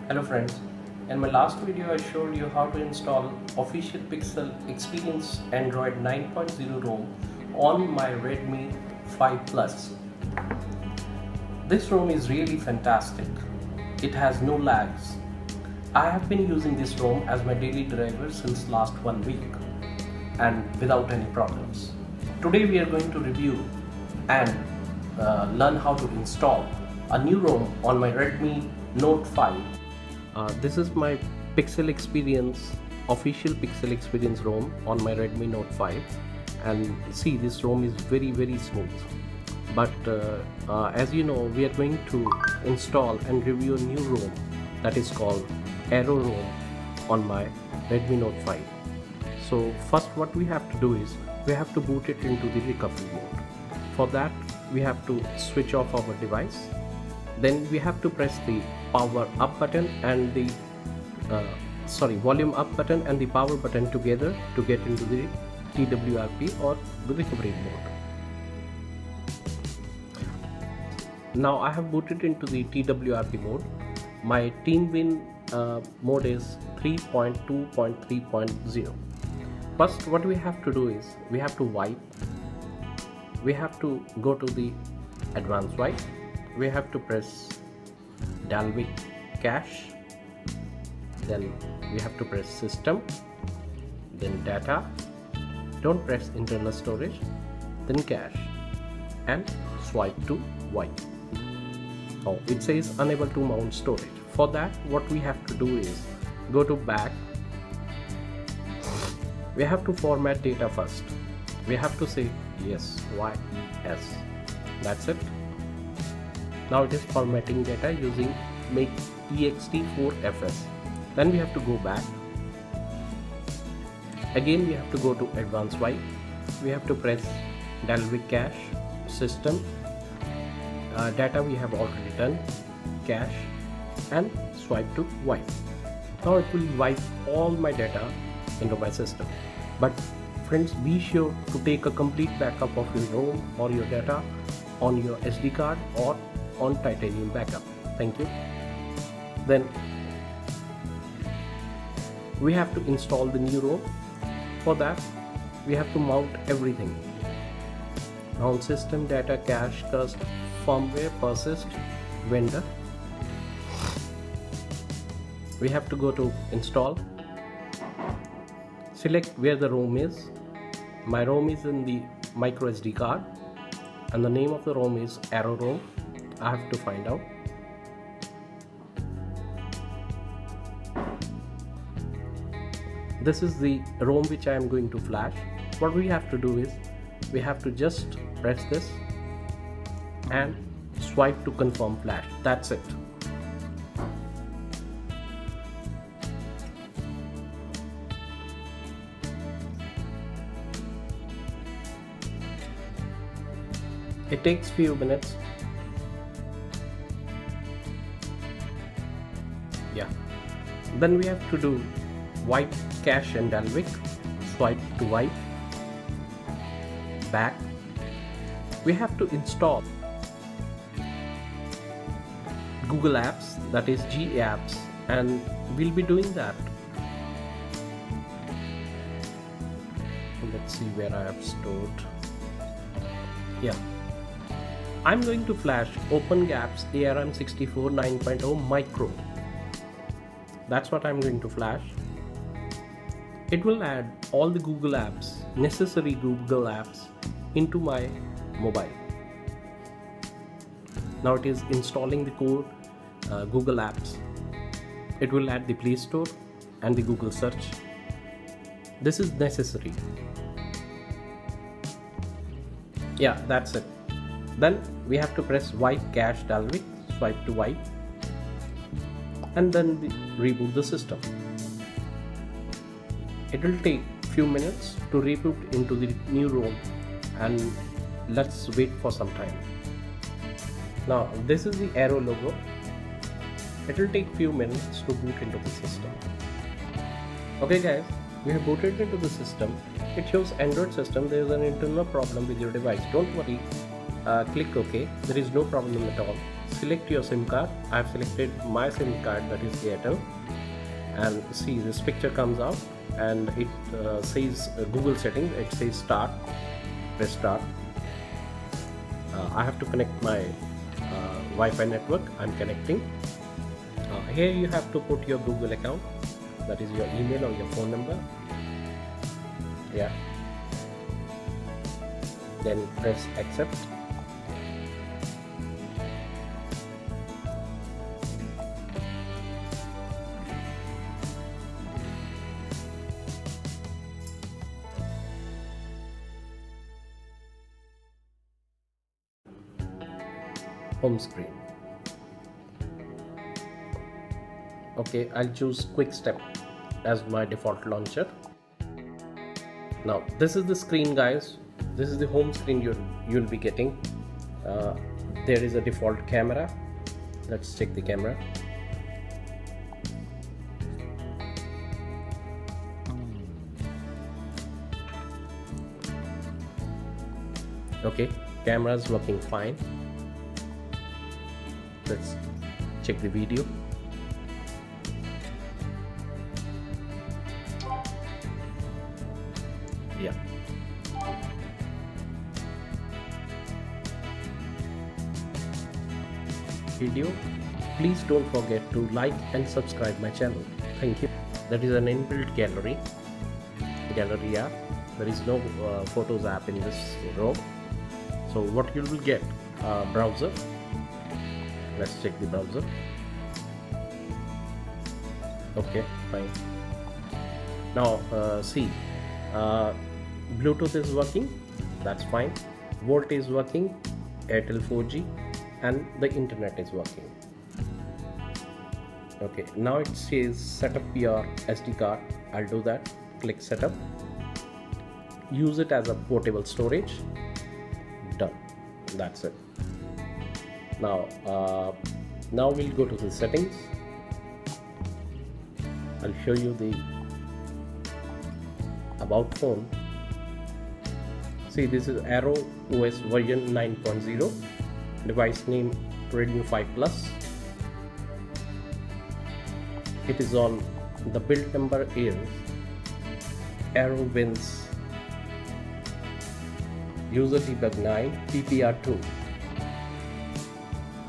Hello friends, in my last video I showed you how to install official Pixel Experience Android 9.0 ROM on my Redmi 5 Plus. This ROM is really fantastic. It has no lags. I have been using this ROM as my daily driver since last 1 week and without any problems. Today we are going to review and learn how to install a new ROM on my Redmi Note 5. This is my Pixel Experience, official Pixel Experience ROM on my Redmi Note 5, and see, this ROM is very smooth. But as you know, we are going to install and review a new ROM that is called Aero ROM on my Redmi Note 5. So first what we have to do is we have to boot it into the recovery mode. For that we have to switch off our device. Then we have to press the power up button and the volume up button and the power button together to get into the TWRP or the recovery mode. Now I have booted into the TWRP mode. My TeamWin mode is 3.2.3.0. First what we have to do is we have to wipe. We have to go to the advanced wipe. We have to press Dalvik cache, then we have to press system, then data, don't press internal storage, then cache, and swipe to wipe. Oh, it says unable to mount storage. For that what we have to do is go to back. We have to format data first. We have to say yes, yes, that's it. Now it is formatting data using make ext4fs. Then we have to go back. Again we have to go to advanced wipe. We have to press Dalvik cache, system, data we have already done, cache, and swipe to wipe. Now it will wipe all my data into my system. But friends, be sure to take a complete backup of your ROM or your data on your SD card or on titanium backup. Thank you. Then we have to install the new ROM. For that we have to mount everything: mount system, data, cache, cust, firmware, persist, vendor. We have to go to install, select where the ROM is. My ROM is in the micro SD card and the name of the ROM is Aero ROM. I have to find out. This is the ROM which I am going to flash. What we have to do is we have to just press this and swipe to confirm flash. That's it. It takes few minutes. Yeah. Then we have to do wipe, cache, and Dalvik. Swipe to wipe. Back. We have to install Google Apps, that is G Apps, and we'll be doing that. Let's see where I have stored. Yeah. I'm going to flash OpenGapps ARM64 9.0 Micro. That's what I'm going to flash. It will add all the Google apps, necessary Google apps, into my mobile. Now it is installing the core Google apps. It will add the Play Store and the Google search. This is necessary. Yeah, that's it. Then we have to press wipe, cache, Dalvik, swipe to wipe, and then reboot the system. It will take few minutes to reboot into the new ROM, and let's wait for some time. Now this is the Aero logo. It will take few minutes to boot into the system. Okay guys, we have booted into the system. It shows Android system. There is an internal problem with your device. Don't worry. Click OK. There is no problem at all. select your SIM card. I have selected my SIM card, that is Airtel, and see this picture comes out and it says Google settings. It says start. Press start. I have to connect my Wi-Fi network. I'm connecting. Here you have to put your Google account, that is your email or your phone number. Yeah. Then press accept. Home screen. Okay, I'll choose Quick Step as my default launcher. Now this is the screen, guys. This is the home screen you'll be getting. There is a default camera. Let's check the camera. Okay, camera is working fine. Let's check the video. Yeah. Video. Please don't forget to like and subscribe my channel. Thank you. That is an inbuilt gallery app. There is no photos app in this row. So what you will get, browser. Let's check the browser. Okay, fine. Now see, Bluetooth is working, that's fine. Volt is working, Airtel 4G, and the internet is working. Okay, now it says set up your SD card. I'll do that. Click setup. Use it as a portable storage. Done. That's it. Now we'll go to the settings. I'll show you the about phone. See, this is Arrow OS version 9.0. Device name Redmi 5 Plus. It is on the build number is Arrow Wins. User debug 9 PPR2.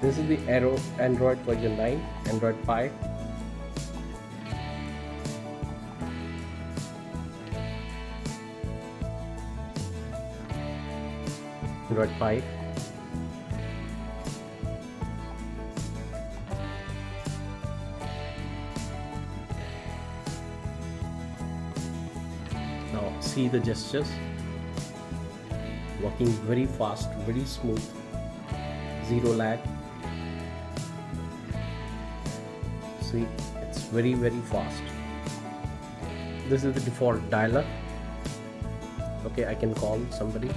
This is the Arrow Android version 9, Android 5. Android 5. Now see the gestures. Working very fast, very smooth. Zero lag. See, it's very fast. This is the default dialer. Okay, I can call somebody.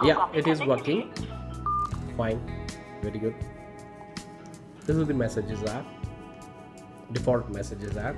Yeah, it is working fine. Very good. This is the messages app, default messages app.